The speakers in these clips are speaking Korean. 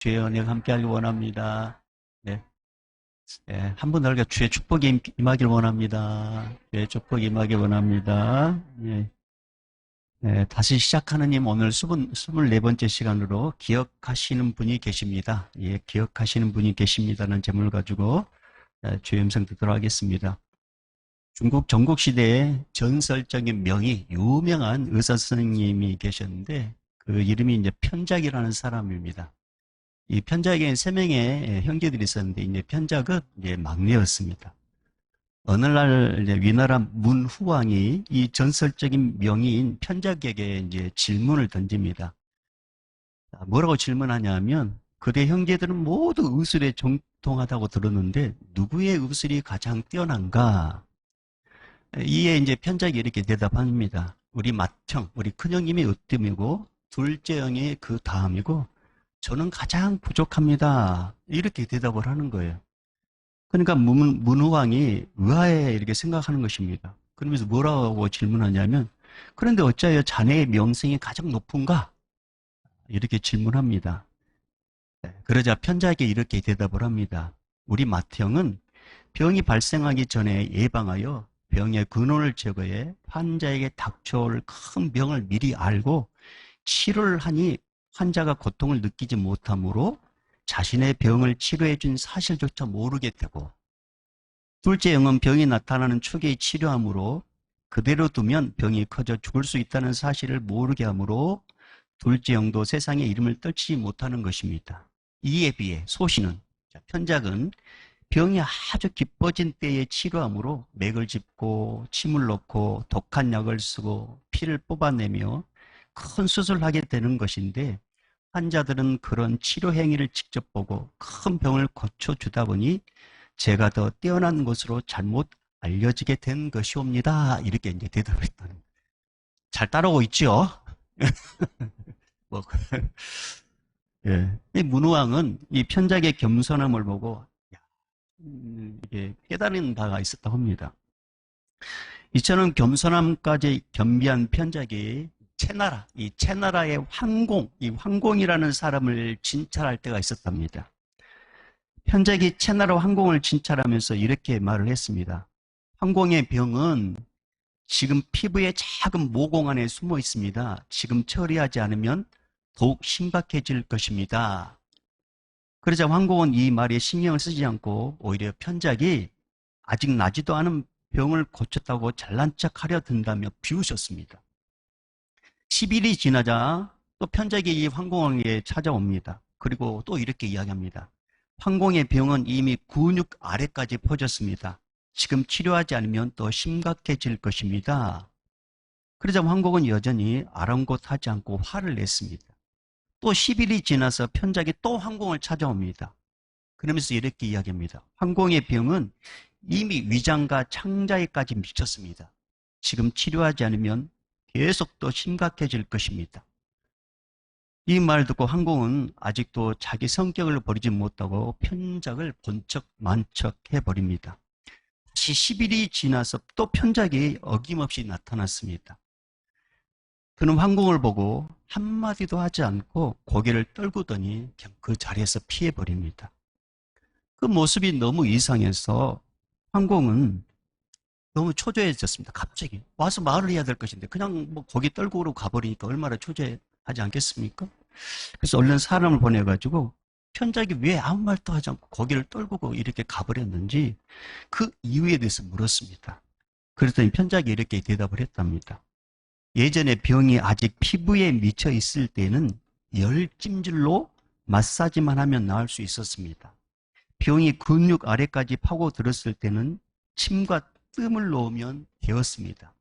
주의 은혜가 함께하길 원합니다. 네. 네. 한 분 더 주의 축복이 임하길 원합니다. 주의 축복이 임하길 원합니다. 네. 네. 다시 시작하느님 오늘 24번째 시간으로 기억하시는 분이 계십니다. 예, 기억하시는 분이 계십니다는 제목을 가지고 주의 음성 듣도록 하겠습니다. 중국 전국시대에 전설적인 명의, 유명한 의사 선생님이 계셨는데 그 이름이 이제 편작이라는 사람입니다. 이 편작에 세 명의 형제들이 있었는데 이제 편작은 이제 막내였습니다. 어느 날 이제 위나라 문후왕이 이 전설적인 명의인 편작에게 이제 질문을 던집니다. 뭐라고 질문하냐면 그대 형제들은 모두 의술에 정통하다고 들었는데 누구의 의술이 가장 뛰어난가? 이에 이제 편작이 이렇게 대답합니다. 우리 맏형, 우리 큰형님이 으뜸이고 둘째 형이 그 다음이고 저는 가장 부족합니다. 이렇게 대답을 하는 거예요. 그러니까 문후왕이 의아해 이렇게 생각하는 것입니다. 그러면서 뭐라고 질문하냐면 그런데 어찌하여 자네의 명성이 가장 높은가? 이렇게 질문합니다. 그러자 편작이 이렇게 대답을 합니다. 우리 맏형은 병이 발생하기 전에 예방하여 병의 근원을 제거해 환자에게 닥쳐올 큰 병을 미리 알고 치료를 하니 환자가 고통을 느끼지 못하므로 자신의 병을 치료해 준 사실조차 모르게 되고 둘째 형은 병이 나타나는 초기에 치료하므로 그대로 두면 병이 커져 죽을 수 있다는 사실을 모르게 하므로 둘째 형도 세상의 이름을 떨치지 못하는 것입니다. 이에 비해 소신은 편작은 병이 아주 깊어진 때에 치료하므로 맥을 짚고 침을 넣고 독한 약을 쓰고 피를 뽑아내며 큰 수술을 하게 되는 것인데 환자들은 그런 치료 행위를 직접 보고 큰 병을 고쳐주다 보니 제가 더 뛰어난 것으로 잘못 알려지게 된 것이옵니다. 이렇게 이제 대답을 했다는 거예요. 잘 따라오고 있죠? 뭐, 예. 이 문후왕은 이 편작의 겸손함을 보고 이게 깨달은 바가 있었다고 합니다. 이처럼 겸손함까지 겸비한 편작이 채나라, 이 채나라의 황공, 이 황공이라는 사람을 진찰할 때가 있었답니다. 편작이 채나라 황공을 진찰하면서 이렇게 말을 했습니다. 황공의 병은 지금 피부의 작은 모공 안에 숨어 있습니다. 지금 처리하지 않으면 더욱 심각해질 것입니다. 그러자 황공은 이 말에 신경을 쓰지 않고 오히려 편작이 아직 나지도 않은 병을 고쳤다고 잘난 척 하려 든다며 비웃었습니다. 10일이 지나자 또 편작이 이 황공에게 찾아옵니다. 그리고 또 이렇게 이야기합니다. 황공의 병은 이미 근육 아래까지 퍼졌습니다. 지금 치료하지 않으면 더 심각해질 것입니다. 그러자 황공은 여전히 아랑곳하지 않고 화를 냈습니다. 또 10일이 지나서 편작이 또 황공을 찾아옵니다. 그러면서 이렇게 이야기합니다. 황공의 병은 이미 위장과 창자에까지 미쳤습니다. 지금 치료하지 않으면 계속 더 심각해질 것입니다. 이 말 듣고 황공은 아직도 자기 성격을 버리지 못하고 편작을 본척 만척 해버립니다. 다시 10일이 지나서 또 편작이 어김없이 나타났습니다. 그는 황공을 보고 한마디도 하지 않고 고개를 떨구더니 그냥 그 자리에서 피해버립니다. 그 모습이 너무 이상해서 황공은 너무 초조해졌습니다. 갑자기 와서 말을 해야 될 것인데 그냥 뭐 고개 떨고 가버리니까 얼마나 초조해하지 않겠습니까? 그래서 얼른 사람을 보내가지고 편작이 왜 아무 말도 하지 않고 고개를 떨구고 이렇게 가버렸는지 그 이유에 대해서 물었습니다. 그랬더니 편작이 이렇게 대답을 했답니다. 예전에 병이 아직 피부에 미쳐 있을 때는 열찜질로 마사지만 하면 나을 수 있었습니다. 병이 근육 아래까지 파고들었을 때는 침과 뜸을 놓으면 되었습니다.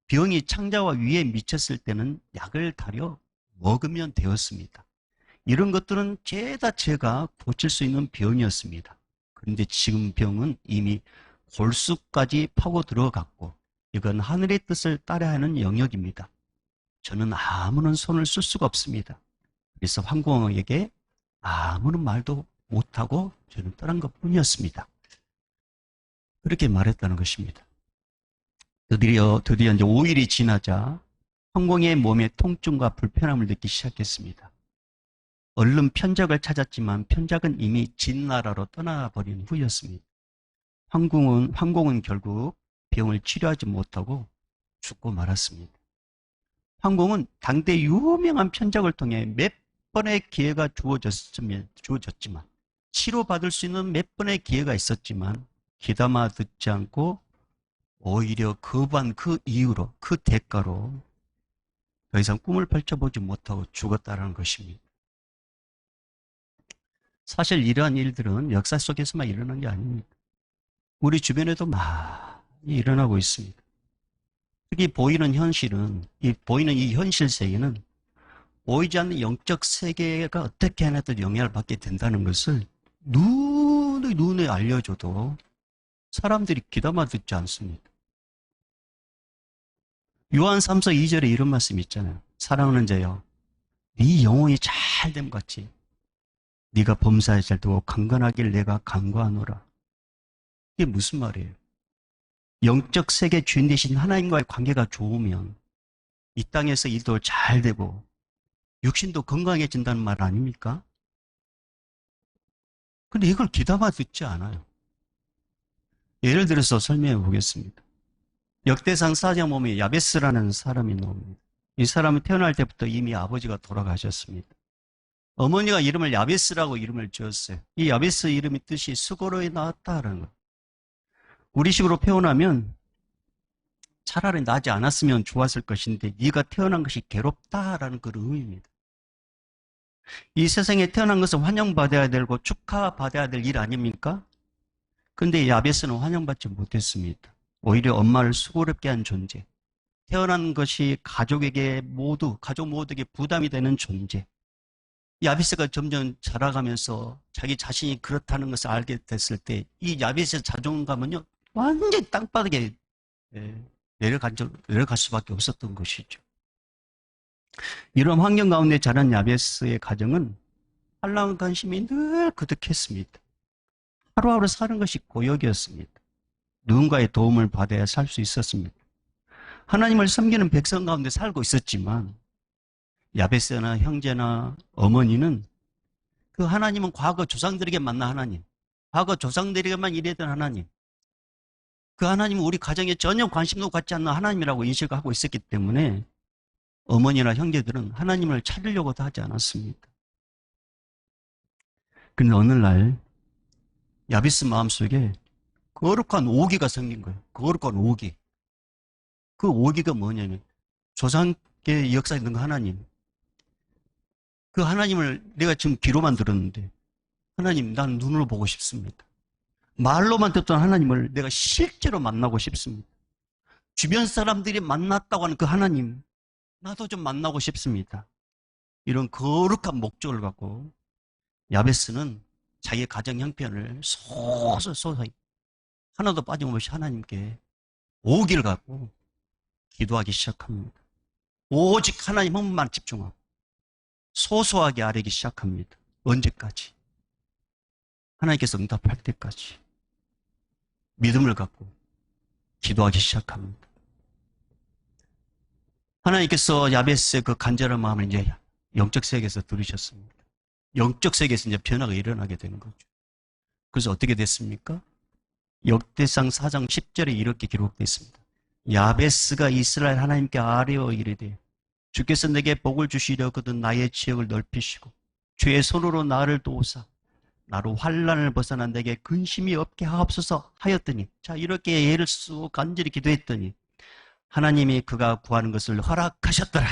병이 창자와 위에 미쳤을 때는 약을 달여 먹으면 되었습니다. 이런 것들은 죄다 제가 고칠 수 있는 병이었습니다. 그런데 지금 병은 이미 골수까지 파고 들어갔고 이건 하늘의 뜻을 따라야 하는 영역입니다. 저는 아무런 손을 쓸 수가 없습니다. 그래서 황공에게 아무런 말도 못하고 저는 떠난 것뿐이었습니다. 그렇게 말했다는 것입니다. 드디어 이제 5일이 지나자 황공의 몸에 통증과 불편함을 느끼기 시작했습니다. 얼른 편적을 찾았지만 편적은 이미 진나라로 떠나버린 후였습니다. 황공은 결국 병을 치료하지 못하고 죽고 말았습니다. 황공은 당대 유명한 편적을 통해 몇 번의 기회가 주어졌지만 치료받을 수 있는 몇 번의 기회가 있었지만 귀담아 듣지 않고 오히려 거부한 그 이유로, 그 대가로 더 이상 꿈을 펼쳐보지 못하고 죽었다는 것입니다. 사실 이러한 일들은 역사 속에서만 일어난 게 아닙니다. 우리 주변에도 많이 일어나고 있습니다. 특히 보이는 현실은, 보이는 이 현실 세계는 보이지 않는 영적 세계가 어떻게 하나도 영향을 받게 된다는 것을 눈에 알려줘도 사람들이 귀담아 듣지 않습니다. 요한 3서 2절에 이런 말씀이 있잖아요. 사랑하는 자여, 네 영혼이 잘됨 같이 네가 범사에 잘되고 강건하길 내가 간구하노라. 이게 무슨 말이에요? 영적 세계 주인 되신 하나님과의 관계가 좋으면 이 땅에서 일도 잘 되고 육신도 건강해진다는 말 아닙니까? 근데 이걸 귀담아 듣지 않아요. 예를 들어서 설명해 보겠습니다. 역대상 4장 보면 야베스라는 사람이 나옵니다. 이 사람은 태어날 때부터 이미 아버지가 돌아가셨습니다. 어머니가 이름을 야베스라고 이름을 지었어요. 이 야베스 이름의 뜻이 수고로에 나왔다라는 거예요. 우리식으로 표현하면 차라리 나지 않았으면 좋았을 것인데 네가 태어난 것이 괴롭다라는 그런 의미입니다. 이 세상에 태어난 것은 환영받아야 되고 축하받아야 될 일 아닙니까? 근데 야베스는 환영받지 못했습니다. 오히려 엄마를 수고롭게 한 존재. 태어난 것이 가족 모두에게 부담이 되는 존재. 야베스가 점점 자라가면서 자기 자신이 그렇다는 것을 알게 됐을 때 이 야베스의 자존감은요 완전히 땅바닥에 내려갈 수밖에 없었던 것이죠. 이런 환경 가운데 자란 야베스의 가정은 한라한 관심이 늘 그득했습니다. 하루하루 사는 것이 고역이었습니다. 누군가의 도움을 받아야 살 수 있었습니다. 하나님을 섬기는 백성 가운데 살고 있었지만 야베스나 형제나 어머니는 그 하나님은 과거 조상들에게 만난 하나님, 과거 조상들에게만 일했던 하나님, 그 하나님은 우리 가정에 전혀 관심도 갖지 않는 하나님이라고 인식을 하고 있었기 때문에 어머니나 형제들은 하나님을 찾으려고도 하지 않았습니다. 그런데 어느 날 야베스 마음속에 거룩한 오기가 생긴 거예요. 거룩한 오기. 그 오기가 뭐냐면 조상의 역사에 있는 하나님. 그 하나님을 내가 지금 귀로만 들었는데 하나님 난 눈으로 보고 싶습니다. 말로만 듣던 하나님을 내가 실제로 만나고 싶습니다. 주변 사람들이 만났다고 하는 그 하나님 나도 좀 만나고 싶습니다. 이런 거룩한 목적을 갖고 야베스는 자기의 가정 형편을 소소히 하나도 빠짐없이 하나님께 오기를 갖고 기도하기 시작합니다. 오직 하나님 한 분만 집중하고 소소하게 아뢰기 시작합니다. 언제까지? 하나님께서 응답할 때까지 믿음을 갖고 기도하기 시작합니다. 하나님께서 야베스의 그 간절한 마음을 이제 영적 세계에서 들으셨습니다. 영적 세계에서 이제 변화가 일어나게 되는 거죠. 그래서 어떻게 됐습니까? 역대상 4장 10절에 이렇게 기록되어 있습니다. 야베스가 이스라엘 하나님께 아뢰어 이르되 주께서 내게 복을 주시려거든 나의 지역을 넓히시고 주의 손으로 나를 도우사 나로 환난을 벗어나 내게 근심이 없게 하옵소서 하였더니, 자 이렇게 예를 쓰고 간절히 기도했더니 하나님이 그가 구하는 것을 허락하셨더라.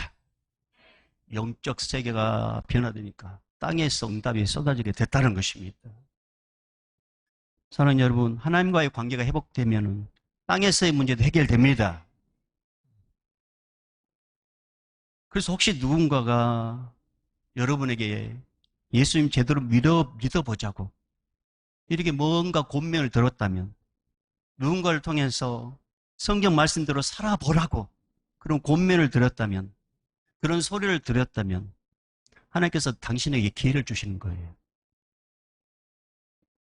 영적 세계가 변화되니까 땅에서 응답이 쏟아지게 됐다는 것입니다. 사랑하는 여러분, 하나님과의 관계가 회복되면 땅에서의 문제도 해결됩니다. 그래서 혹시 누군가가 여러분에게 예수님 제대로 믿어보자고 이렇게 뭔가 권면을 들었다면, 누군가를 통해서 성경 말씀대로 살아보라고 그런 권면을 들었다면, 그런 소리를 들었다면 하나님께서 당신에게 기회를 주시는 거예요.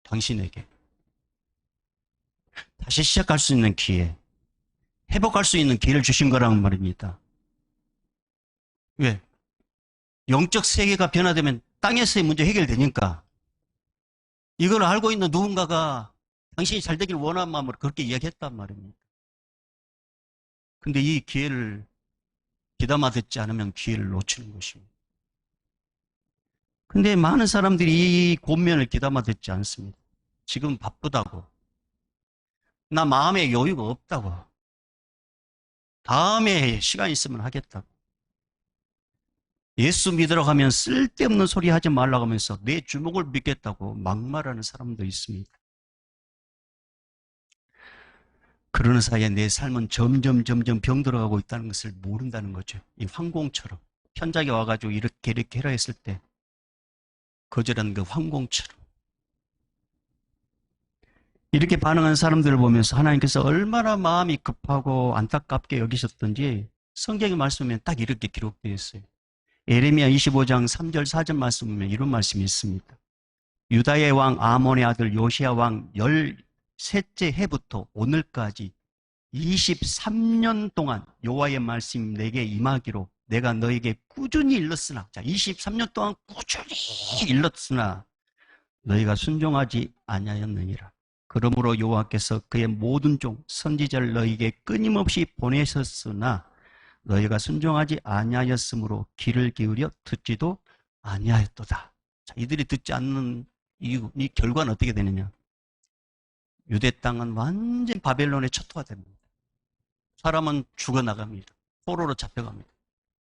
당신에게 다시 시작할 수 있는 기회, 회복할 수 있는 기회를 주신 거라는 말입니다. 왜? 영적 세계가 변화되면 땅에서의 문제 해결되니까 이걸 알고 있는 누군가가 당신이 잘 되길 원하는 마음으로 그렇게 이야기했단 말입니다. 근데 이 기회를 귀담아 듣지 않으면 기회를 놓치는 것입니다. 근데 많은 사람들이 이 권면을 귀담아 듣지 않습니다. 지금 바쁘다고. 나 마음에 여유가 없다고. 다음에 시간 있으면 하겠다고. 예수 믿으러 가면 쓸데없는 소리 하지 말라고 하면서 내 주먹을 믿겠다고 막말하는 사람도 있습니다. 그러는 사이에 내 삶은 점점 병들어가고 있다는 것을 모른다는 거죠. 이 황공처럼. 현장에 와가지고 이렇게 해라 했을 때 거절한 그 황공처럼. 이렇게 반응한 사람들을 보면서 하나님께서 얼마나 마음이 급하고 안타깝게 여기셨던지 성경의 말씀에 딱 이렇게 기록되어 있어요. 예레미야 25장 3절 4절 말씀 보면 이런 말씀이 있습니다. 유다의 왕 아몬의 아들 요시야 왕 13째 해부터 오늘까지 23년 동안 여호와의 말씀이 내게 임하기로 내가 너에게 꾸준히 일렀으나, 자, 23년 동안 꾸준히 일렀으나 너희가 순종하지 아니하였느니라. 그러므로 여호와께서 그의 모든 종 선지자를 너희에게 끊임없이 보내셨으나 너희가 순종하지 아니하였으므로 귀를 기울여 듣지도 아니하였도다. 자, 이들이 듣지 않는 이 결과는 어떻게 되느냐? 유대 땅은 완전 바벨론의 척도가 됩니다. 사람은 죽어나갑니다. 포로로 잡혀갑니다.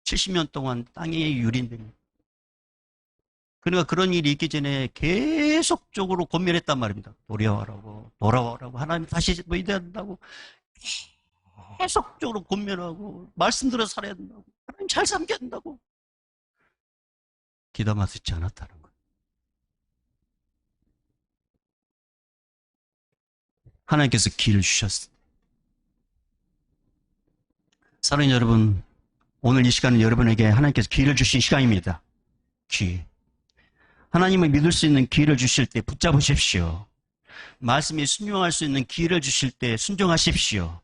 70년 동안 땅에 유린됩니다. 그러니까 그런 일이 있기 전에 계속적으로 권면했단 말입니다. 돌아와라고 하나님 다시 믿어야 된다고 계속적으로 권면하고 말씀 들어 살아야 된다고 하나님 잘 삼겨야 된다고 귀담아 듣지 않았다는 거예요. 하나님께서 기회를 주셨습니다. 사랑하는 여러분, 오늘 이 시간은 여러분에게 하나님께서 기회를 주신 시간입니다. 기회. 하나님을 믿을 수 있는 기회를 주실 때 붙잡으십시오. 말씀에 순종할 수 있는 기회를 주실 때 순종하십시오.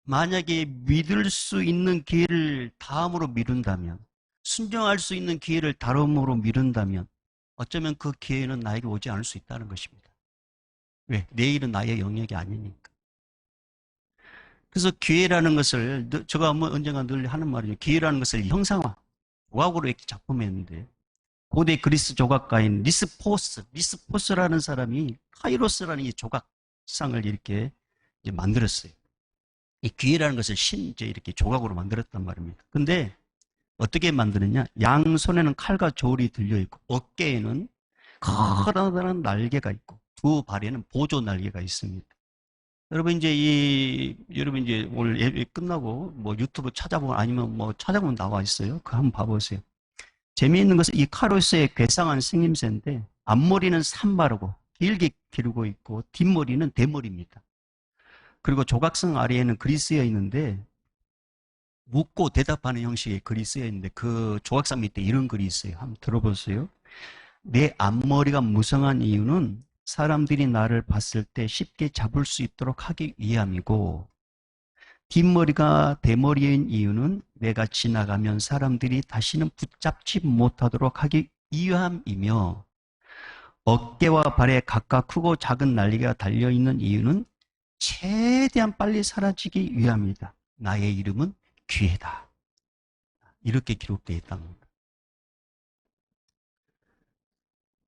만약에 믿을 수 있는 기회를 다음으로 미룬다면, 순종할 수 있는 기회를 다음으로 미룬다면 어쩌면 그 기회는 나에게 오지 않을 수 있다는 것입니다. 왜? 내일은 나의 영역이 아니니까. 그래서 기회라는 것을 제가 언젠가 늘 하는 말이에요. 기회라는 것을 형상화, 조각으로 이렇게 작품했는데 고대 그리스 조각가인 리스포스라는 사람이 카이로스라는 이 조각상을 이렇게 이제 만들었어요. 이 기회라는 것을 이제 이렇게 조각으로 만들었단 말입니다. 근데 어떻게 만드느냐? 양손에는 칼과 저울이 들려있고 어깨에는 커다란 날개가 있고 두 발에는 보조 날개가 있습니다. 여러분 이제 오늘 예배 끝나고 뭐 유튜브 찾아보면 아니면 뭐 찾아보면 나와 있어요. 그거 한번 봐보세요. 재미있는 것은 이 카로스의 괴상한 생김새인데 앞머리는 산바르고 길게 기르고 있고 뒷머리는 대머리입니다. 그리고 조각상 아래에는 글이 쓰여 있는데 묻고 대답하는 형식의 글이 쓰여 있는데 그 조각상 밑에 이런 글이 있어요. 한번 들어보세요. 내 앞머리가 무성한 이유는 사람들이 나를 봤을 때 쉽게 잡을 수 있도록 하기 위함이고 뒷머리가 대머리인 이유는 내가 지나가면 사람들이 다시는 붙잡지 못하도록 하기 위함이며 어깨와 발에 각각 크고 작은 날개가 달려있는 이유는 최대한 빨리 사라지기 위함이다. 나의 이름은 기회다. 이렇게 기록되어 있답니다.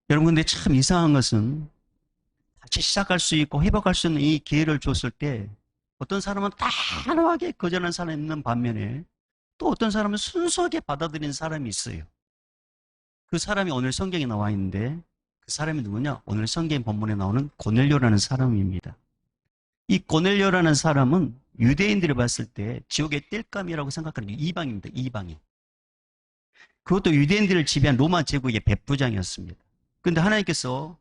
여러분 근데 참 이상한 것은 다시 시작할 수 있고 회복할 수 있는 이 기회를 줬을 때 어떤 사람은 단호하게 거절하는 사람이 있는 반면에 또 어떤 사람은 순수하게 받아들이는 사람이 있어요. 그 사람이 오늘 성경에 나와 있는데 그 사람이 누구냐? 오늘 성경 본문에 나오는 고넬료라는 사람입니다. 이 고넬료라는 사람은 유대인들이 봤을 때 지옥의 땔감이라고 생각하는 이방입니다. 이방인. 그것도 유대인들을 지배한 로마 제국의 백부장이었습니다. 그런데 하나님께서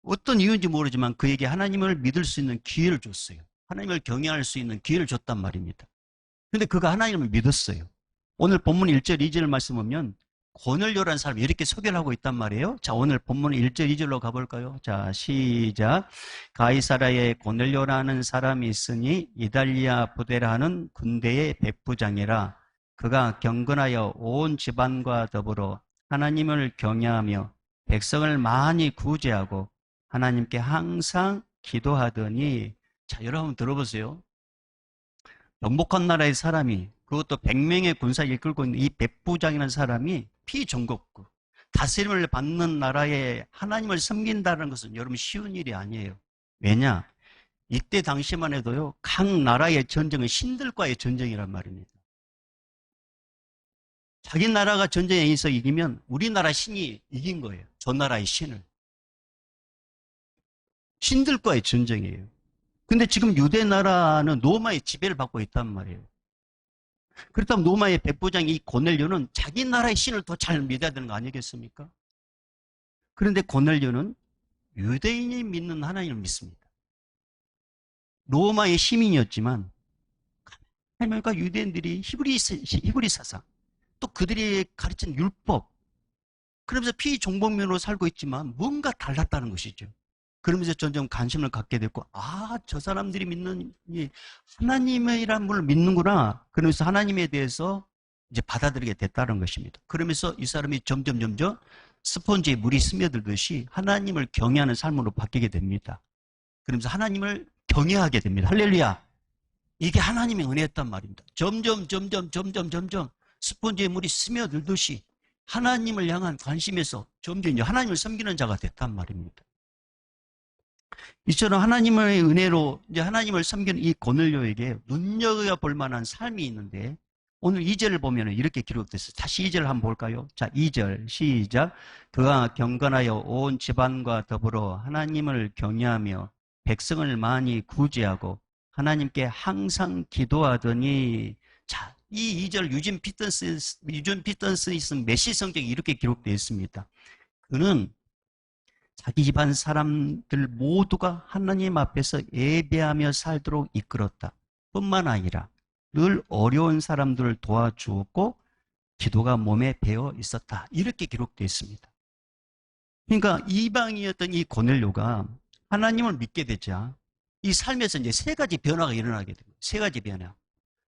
어떤 이유인지 모르지만 그에게 하나님을 믿을 수 있는 기회를 줬어요. 하나님을 경외할 수 있는 기회를 줬단 말입니다. 그런데 그가 하나님을 믿었어요. 오늘 본문 1절, 2절 말씀 보면 고넬료라는 사람이 이렇게 소개를 하고 있단 말이에요. 자, 오늘 본문 1절, 2절로 가볼까요? 자, 시작. 가이사라에 고넬료라는 사람이 있으니 이달리아 부대라 하는 군대의 백부장이라 그가 경건하여 온 집안과 더불어 하나님을 경외하며 백성을 많이 구제하고 하나님께 항상 기도하더니, 자, 여러분 들어보세요. 정복한 나라의 사람이, 그것도 100명의 군사를 이끌고 있는 이 백부장이라는 사람이 피정복국, 다스림을 받는 나라에 하나님을 섬긴다는 것은 여러분 쉬운 일이 아니에요. 왜냐? 이때 당시만 해도요, 각 나라의 전쟁은 신들과의 전쟁이란 말입니다. 자기 나라가 전쟁에 있어 이기면 우리나라 신이 이긴 거예요. 저 나라의 신을. 신들과의 전쟁이에요. 근데 지금 유대 나라는 로마의 지배를 받고 있단 말이에요. 그렇다면 로마의 백부장 이 고넬료는 자기 나라의 신을 더 잘 믿어야 되는 거 아니겠습니까? 그런데 고넬료는 유대인이 믿는 하나님을 믿습니다. 로마의 시민이었지만 하나님과 유대인들이 히브리 사상, 또 그들이 가르친 율법, 그러면서 피종복면으로 살고 있지만 뭔가 달랐다는 것이죠. 그러면서 점점 관심을 갖게 됐고, 아, 저 사람들이 믿는 이 하나님이란 분을 믿는구나. 그러면서 하나님에 대해서 이제 받아들이게 됐다는 것입니다. 그러면서 이 사람이 점점 스펀지에 물이 스며들듯이 하나님을 경외하는 삶으로 바뀌게 됩니다. 그러면서 하나님을 경외하게 됩니다. 할렐루야. 이게 하나님의 은혜였단 말입니다. 점점 스펀지에 물이 스며들듯이 하나님을 향한 관심에서 점점 하나님을 섬기는 자가 됐단 말입니다. 이처럼 하나님의 은혜로 이제 하나님을 섬기는 이 고넬료에게 눈여겨볼 만한 삶이 있는데, 오늘 2절을 보면 이렇게 기록됐어요. 다시 2절 한번 볼까요? 자, 2절 시작. 그가 경건하여 온 집안과 더불어 하나님을 경외하며 백성을 많이 구제하고 하나님께 항상 기도하더니, 자, 이 2절 유진 피턴스 쓴 메시 성경이 이렇게 기록되어 있습니다. 그는 자기 집안 사람들 모두가 하나님 앞에서 예배하며 살도록 이끌었다. 뿐만 아니라 늘 어려운 사람들을 도와주었고 기도가 몸에 배어 있었다. 이렇게 기록되어 있습니다. 그러니까 이방이었던 이 고넬료가 하나님을 믿게 되자 이 삶에서 이제 세 가지 변화가 일어나게 됩니다. 세 가지 변화.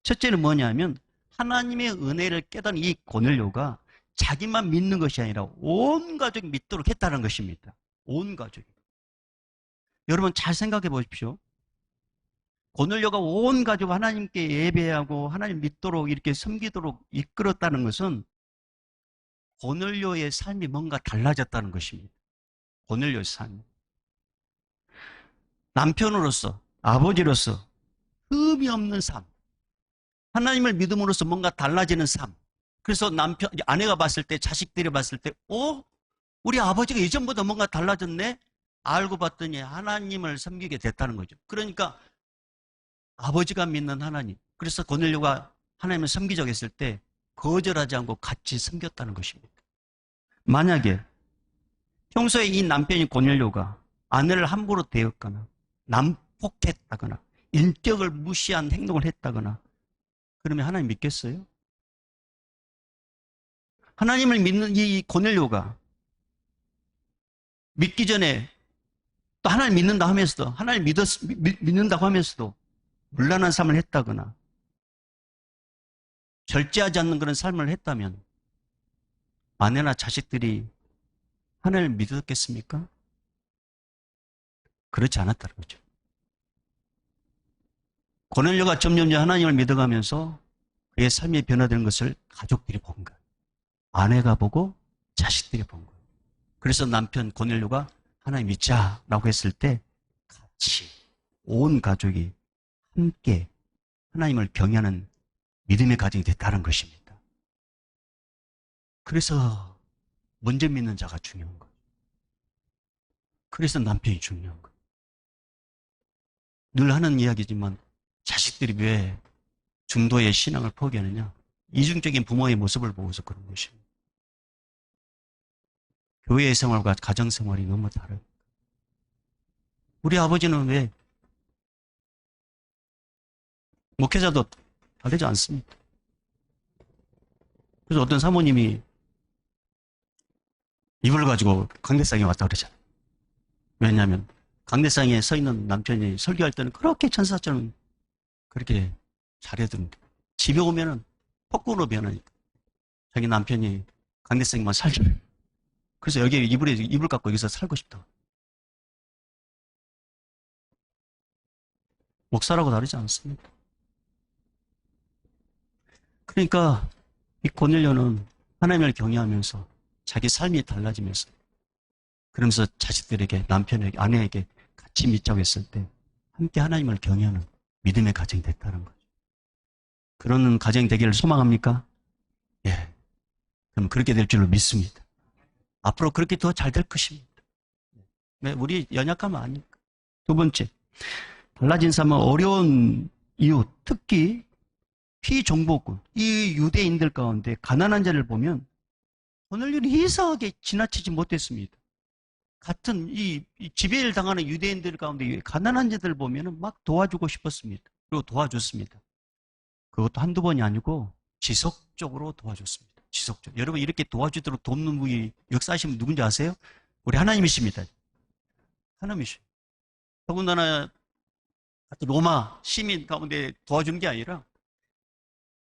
첫째는 뭐냐면 하나님의 은혜를 깨달은 이 고넬료가 자기만 믿는 것이 아니라 온 가족이 믿도록 했다는 것입니다. 온 가족이. 여러분 잘 생각해 보십시오. 고넬료가 온 가족 하나님께 예배하고 하나님 믿도록 이렇게 섬기도록 이끌었다는 것은 고넬료의 삶이 뭔가 달라졌다는 것입니다. 고넬료의 삶. 남편으로서, 아버지로서 흠이 없는 삶. 하나님을 믿음으로써 뭔가 달라지는 삶. 그래서 아내가 봤을 때, 자식들이 봤을 때, 우리 아버지가 예전보다 뭔가 달라졌네? 알고 봤더니 하나님을 섬기게 됐다는 거죠. 그러니까 아버지가 믿는 하나님. 그래서 고넬료가 하나님을 섬기자고 했을 때 거절하지 않고 같이 섬겼다는 것입니다. 만약에 평소에 이 남편이 고넬료가 아내를 함부로 대했거나 난폭했다거나 인격을 무시한 행동을 했다거나 그러면 하나님 믿겠어요? 하나님을 믿는 이 고넬료가 믿기 전에 또 하나님 믿는다 하면서도 하나님 믿는다고 하면서도 문란한 삶을 했다거나 절제하지 않는 그런 삶을 했다면 아내나 자식들이 하나님을 믿었겠습니까? 그렇지 않았다는 거죠. 고넬료가 점점 하나님을 믿어가면서 그의 삶이 변화되는 것을 가족들이 본 거예요. 아내가 보고 자식들이 본 거예요. 그래서 남편 고넬료가 하나님 믿자라고 했을 때 같이 온 가족이 함께 하나님을 경외하는 믿음의 가정이 됐다는 것입니다. 그래서 먼저 믿는 자가 중요한 거예요. 그래서 남편이 중요한 거예요. 늘 하는 이야기지만 자식들이 왜 중도의 신앙을 포기하느냐? 이중적인 부모의 모습을 보고서 그런 것입니다. 교회의 생활과 가정 생활이 너무 다르다. 우리 아버지는 왜 목회자도 다르지 않습니다. 그래서 어떤 사모님이 이불을 가지고 강대상에 왔다 그러잖아요. 왜냐하면 강대상에 서 있는 남편이 설교할 때는 그렇게 천사처럼 그렇게 잘해주는데 집에 오면은 폭군으로 변하니까 자기 남편이 강대성이만 살죠. 그래서 여기 이불 갖고 여기서 살고 싶다. 목사라고 다르지 않습니다. 그러니까 이 고넬료는 하나님을 경외하면서 자기 삶이 달라지면서 그러면서 자식들에게 남편에게 아내에게 같이 믿자고 했을 때 함께 하나님을 경외하는 믿음의 가정이 됐다는 거죠. 그런 가정이 되기를 소망합니까? 예. 그럼 그렇게 될 줄로 믿습니다. 앞으로 그렇게 더 잘 될 것입니다. 네, 우리 연약하면 아니까. 두 번째, 달라진 삶은 어려운 이유, 특히 피정복군, 이 유대인들 가운데 가난한 자를 보면 오늘은 이상하게 지나치지 못했습니다. 같은 이 지배를 당하는 유대인들 가운데 가난한 자들 보면 막 도와주고 싶었습니다. 그리고 도와줬습니다. 그것도 한두 번이 아니고 지속적으로 도와줬습니다. 지속적으로. 여러분 이렇게 도와주도록 돕는 분이 역사하신 분 누군지 아세요? 우리 하나님이십니다. 하나님이십니다. 더군다나 로마 시민 가운데 도와준 게 아니라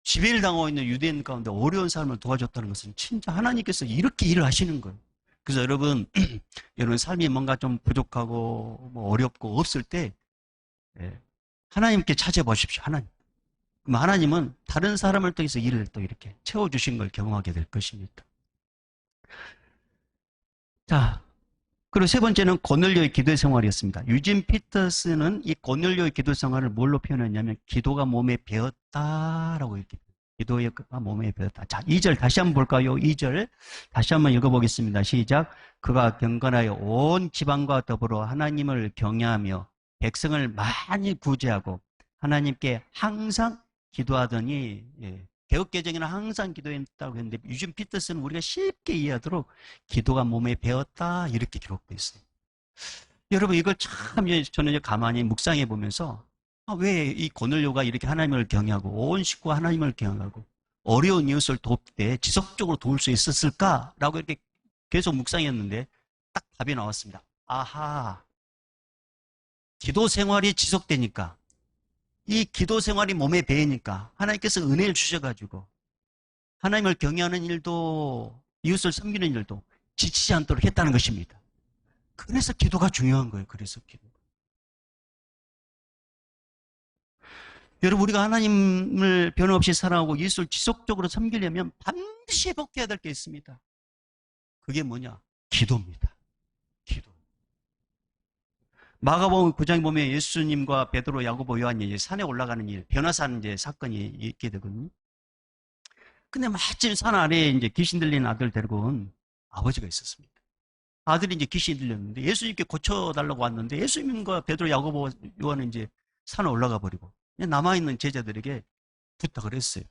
지배를 당하고 있는 유대인 가운데 어려운 삶을 도와줬다는 것은 진짜 하나님께서 이렇게 일을 하시는 거예요. 그래서 여러분, 여러분 삶이 뭔가 좀 부족하고 뭐 어렵고 없을 때 하나님께 찾아보십시오. 하나님. 그럼 하나님은 다른 사람을 통해서 일을 또 이렇게 채워주신 걸 경험하게 될 것입니다. 자, 그리고 세 번째는 고넬료의 기도 생활이었습니다. 유진 피터스는 이 고넬료의 기도 생활을 뭘로 표현했냐면 기도가 몸에 배었다라고 이렇게 기도가 몸에 배었다. 자, 2절 다시 한번 볼까요? 2절 다시 한번 읽어보겠습니다. 시작. 그가 경건하여 온 지방과 더불어 하나님을 경외하며 백성을 많이 구제하고 하나님께 항상 기도하더니 개혁개정에는 항상 기도했다고 했는데 유진 피터스는 우리가 쉽게 이해하도록 기도가 몸에 배었다 이렇게 기록되어 있어요. 여러분 이걸 참 저는 가만히 묵상해 보면서 왜 이 고넬료가 이렇게 하나님을 경외하고 온 식구가 하나님을 경외하고 어려운 이웃을 돕되 지속적으로 도울 수 있었을까라고 이렇게 계속 묵상했는데 딱 답이 나왔습니다. 아하, 기도 생활이 지속되니까 이 기도 생활이 몸에 배이니까 하나님께서 은혜를 주셔가지고 하나님을 경외하는 일도 이웃을 섬기는 일도 지치지 않도록 했다는 것입니다. 그래서 기도가 중요한 거예요. 그래서 기도. 여러분 우리가 하나님을 변함없이 사랑하고 이웃을 지속적으로 섬기려면 반드시 회복해야 될 게 있습니다. 그게 뭐냐? 기도입니다. 기도. 마가복음 9장에 보면 예수님과 베드로, 야고보, 요한이 산에 올라가는 일, 변화산 이제 사건이 있게 되거든요. 근데 마침 산 아래에 이제 귀신 들린 아들 데리고 온 아버지가 있었습니다. 아들이 이제 귀신 들렸는데 예수님께 고쳐달라고 왔는데 예수님과 베드로, 야고보, 요한은 이제 산에 올라가 버리고 남아있는 제자들에게 부탁을 했어요.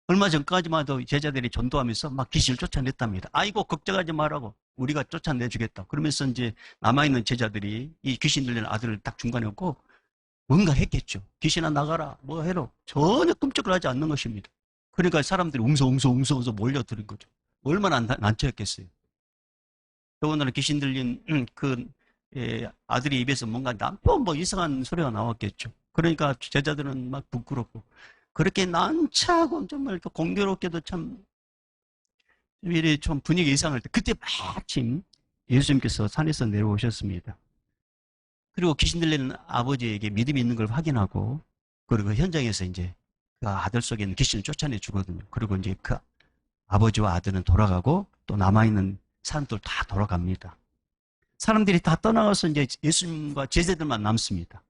얼마 전까지만 해도 제자들이 전도하면서 막 귀신을 쫓아냈답니다. 아이고 걱정하지 말라고 우리가 쫓아내주겠다. 그러면서 이제 남아있는 제자들이 이 귀신 들린 아들을 딱 중간에 놓고 뭔가 했겠죠. 귀신아 나가라 뭐 해라. 전혀 끔찍을 하지 않는 것입니다. 그러니까 사람들이 웅성웅성 몰려드는 거죠. 얼마나 난처했겠어요. 더군다나 귀신 들린 아들이 입에서 뭔가 남편 뭐 이상한 소리가 나왔겠죠. 그러니까 제자들은 막 부끄럽고 그렇게 난처하고 정말 공교롭게도 참 미리 좀 분위기 이상할 때 그때 마침 예수님께서 산에서 내려오셨습니다. 그리고 귀신 들리는 아버지에게 믿음이 있는 걸 확인하고 그리고 현장에서 이제 그 아들 속에 있는 귀신을 쫓아내 주거든요. 그리고 이제 그 아버지와 아들은 돌아가고 또 남아있는 사람들 다 돌아갑니다. 사람들이 다 떠나가서 이제 예수님과 제자들만 남습니다.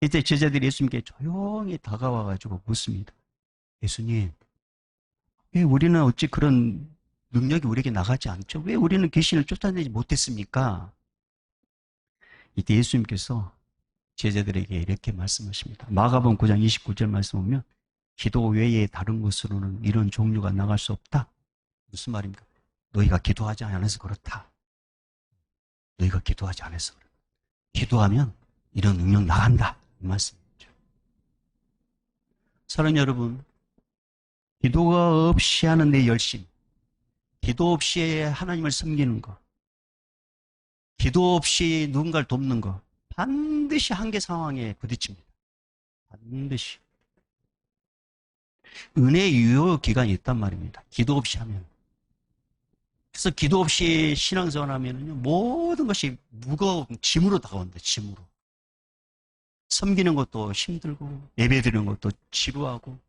이때 제자들이 예수님께 조용히 다가와가지고 묻습니다. 예수님, 왜 우리는 어찌 그런 능력이 우리에게 나가지 않죠? 왜 우리는 귀신을 쫓아내지 못했습니까? 이때 예수님께서 제자들에게 이렇게 말씀하십니다. 마가복음 9장 29절 말씀 보면 기도 외에 다른 곳으로는 이런 종류가 나갈 수 없다. 무슨 말입니까? 너희가 기도하지 않아서 그렇다. 너희가 기도하지 않아서 그렇다. 기도하면 이런 능력 나간다. 이 말씀이죠. 사랑하는 여러분, 기도가 없이 하는 내 열심, 기도 없이 하나님을 섬기는 것, 기도 없이 누군가를 돕는 것, 반드시 한계 상황에 부딪힙니다. 반드시. 은혜의 유효 기간이 있단 말입니다. 기도 없이 하면. 그래서 기도 없이 신앙생활 하면은요, 모든 것이 무거운 짐으로 다가온다, 짐으로. 섬기는 것도 힘들고, 예배 드리는 것도 지루하고,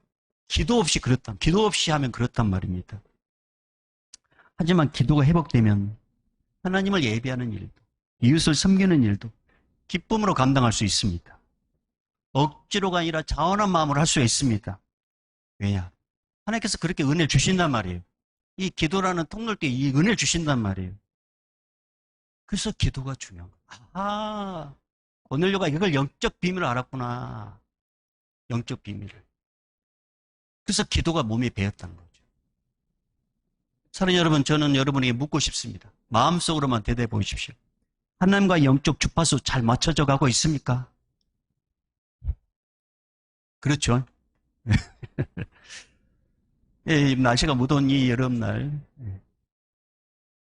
기도 없이 기도 없이 하면 그렇단 말입니다. 하지만 기도가 회복되면 하나님을 예배하는 일도, 이웃을 섬기는 일도 기쁨으로 감당할 수 있습니다. 억지로가 아니라 자원한 마음으로 할 수 있습니다. 왜냐? 하나님께서 그렇게 은혜를 주신단 말이에요. 이 기도라는 통로때 이 은혜를 주신단 말이에요. 그래서 기도가 중요한 거예요. 아, 고넬료가 이걸 영적 비밀을 알았구나. 영적 비밀을. 그래서 기도가 몸에 배었다는 거죠. 사랑하는 여러분, 저는 여러분에게 묻고 싶습니다. 마음속으로만 대답해 보십시오. 하나님과 영적 주파수 잘 맞춰져 가고 있습니까? 그렇죠. 예, 날씨가 무더운 이 여름날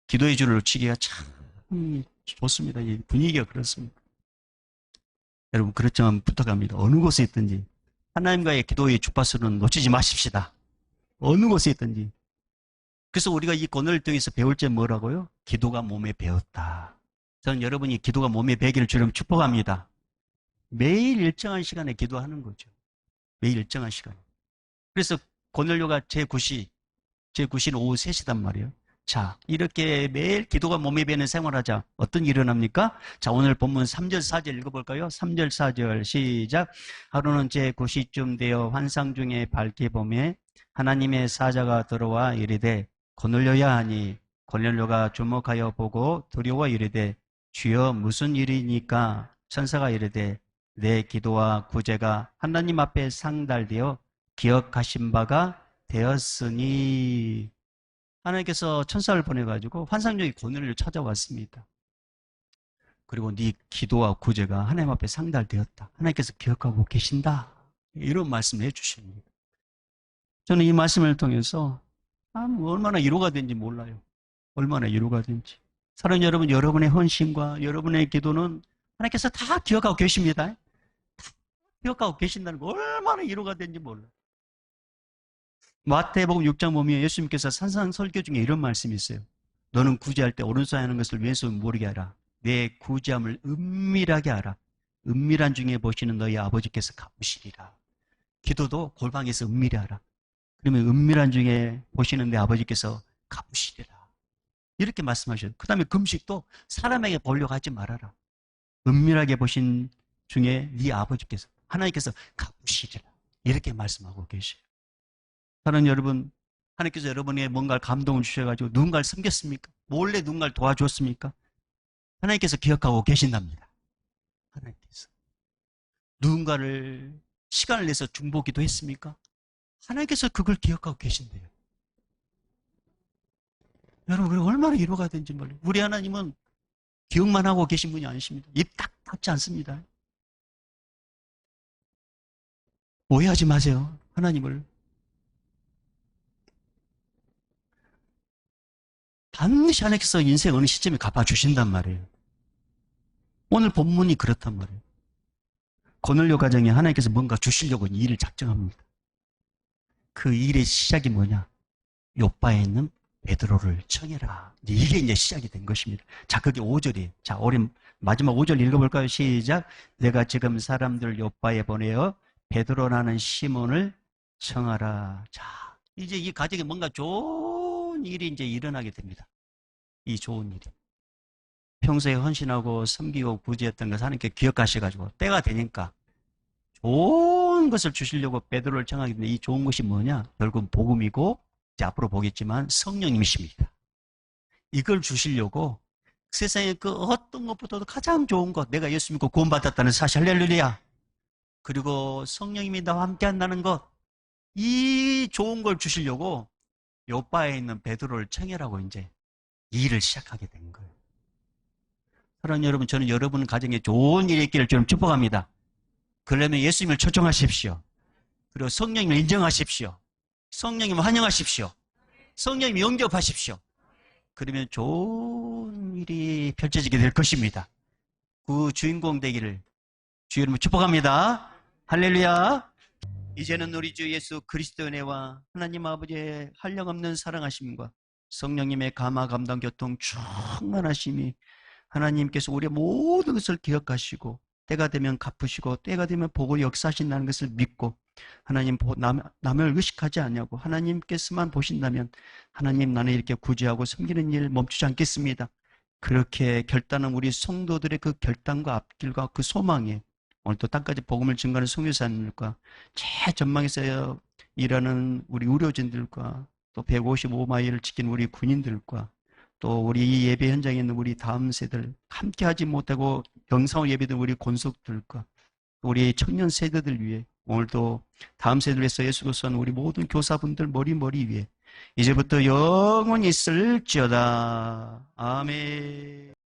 기도의 줄을 놓치기가 참 좋습니다. 이 분위기가 그렇습니다. 여러분, 그렇지만 부탁합니다. 어느 곳에 있든지 하나님과의 기도의 주파수는 놓치지 마십시다. 어느 곳에 있든지. 그래서 우리가 이 고넬을 통해서 배울 점 뭐라고요? 기도가 몸에 배었다. 저는 여러분이 기도가 몸에 배기를 주름 축복합니다. 매일 일정한 시간에 기도하는 거죠. 매일 일정한 시간에. 그래서 고넬료가 제9시는 오후 3시단 말이에요. 자, 이렇게 매일 기도가 몸에 배는 생활하자. 어떤 일이 일어납니까? 자, 오늘 본문 3절, 4절 읽어볼까요? 3절, 4절 시작. 하루는 제9시쯤 되어 환상 중에 밝게 보매 하나님의 사자가 들어와 이르되 고넬료야 하니 고넬료가 주목하여 보고 두려워 이르되 주여 무슨 일이니까? 천사가 이르되 내 기도와 구제가 하나님 앞에 상달되어 기억하신 바가 되었으니. 하나님께서 천사를 보내가지고 환상 중에 고넬료를 찾아왔습니다. 그리고 네 기도와 구제가 하나님 앞에 상달되었다. 하나님께서 기억하고 계신다. 이런 말씀을 해주십니다. 저는 이 말씀을 통해서 얼마나 위로가 된지 몰라요. 얼마나 위로가 된지. 사랑하는 여러분, 여러분의 헌신과 여러분의 기도는 하나님께서 다 기억하고 계십니다. 다 기억하고 계신다는 거 얼마나 위로가 된지 몰라요. 마태복음 6장 보면 예수님께서 산상 설교 중에 이런 말씀이 있어요. 너는 구제할 때 오른손에 하는 것을 왼손 모르게 하라. 내 구제함을 은밀하게 하라. 은밀한 중에 보시는 너희 아버지께서 갚으시리라. 기도도 골방에서 은밀히 하라. 그러면 은밀한 중에 보시는 내 아버지께서 갚으시리라. 이렇게 말씀하셔요. 그 다음에 금식도 사람에게 보려고 하지 말아라. 은밀하게 보신 중에 네 아버지께서, 하나님께서 갚으시리라. 이렇게 말씀하고 계셔요. 사랑하는 여러분, 하나님께서 여러분에게 뭔가 감동을 주셔가지고 누군가를 섬겼습니까? 몰래 누군가를 도와줬습니까? 하나님께서 기억하고 계신답니다. 하나님께서. 누군가를 시간을 내서 중보기도 했습니까? 하나님께서 그걸 기억하고 계신대요. 여러분, 그게 얼마나 위로가 된지 몰라요. 우리 하나님은 기억만 하고 계신 분이 아니십니다. 입 딱 닫지 않습니다. 오해하지 마세요. 하나님을. 반드시 하나님께서 인생 어느 시점에 갚아주신단 말이에요. 오늘 본문이 그렇단 말이에요. 고넬료 가정에 하나님께서 뭔가 주시려고 일을 작정합니다. 그 일의 시작이 뭐냐? 요바에 있는 베드로를 청해라. 이게 이제 시작이 된 것입니다. 자, 그게 5절이에요. 자, 우리 마지막 5절 읽어볼까요? 시작. 내가 지금 사람들 요바에 보내어 베드로라는 시몬을 청하라. 자, 이제 이 가정에 뭔가 좋은 일이 이제 일어나게 됩니다. 이 좋은 일이. 평소에 헌신하고 섬기고 구제했던 것을 하나님께 기억하셔가지고 때가 되니까 좋은 것을 주시려고 베드로를 청하게 되는데 이 좋은 것이 뭐냐? 결국은 복음이고 이제 앞으로 보겠지만 성령님이십니다. 이걸 주시려고 세상에 그 어떤 것보다도 가장 좋은 것, 내가 예수 믿고 구원받았다는 사실, 할렐루야. 그리고 성령님이 나와 함께 한다는 것, 이 좋은 걸 주시려고 요바에 있는 베드로를 청해라고 이제 이 일을 시작하게 된 거예요. 사랑하는 여러분, 저는 여러분 가정에 좋은 일이 있기를 좀 축복합니다. 그러려면 예수님을 초청하십시오. 그리고 성령님을 인정하십시오. 성령님을 환영하십시오. 성령님 영접하십시오. 그러면 좋은 일이 펼쳐지게 될 것입니다. 그 주인공 되기를 주 이름으로 축복합니다. 할렐루야. 이제는 우리 주 예수 그리스도의 은혜와 하나님 아버지의 한량없는 사랑하심과 성령님의 감화, 감당, 교통 충만하심이 하나님께서 우리의 모든 것을 기억하시고 때가 되면 갚으시고 때가 되면 보고 역사하신다는 것을 믿고 하나님 남을 의식하지 않냐고 하나님께서만 보신다면 하나님 나는 이렇게 구제하고 섬기는 일 멈추지 않겠습니다. 그렇게 결단한 우리 성도들의 그 결단과 앞길과 그 소망에 오늘 또 땅까지 복음을 증거하는 선교사님들과 최전방에서 일하는 우리 의료진들과 또 155마일을 지킨 우리 군인들과 또 우리 이 예배 현장에 있는 우리 다음 세대들 함께하지 못하고 영상을 예배드린 우리 권속들과 우리 청년 세대들 위해 오늘도 다음 세대를 위해서 예수로 선 우리 모든 교사분들 머리 위에 이제부터 영원히 있을지어다. 아멘.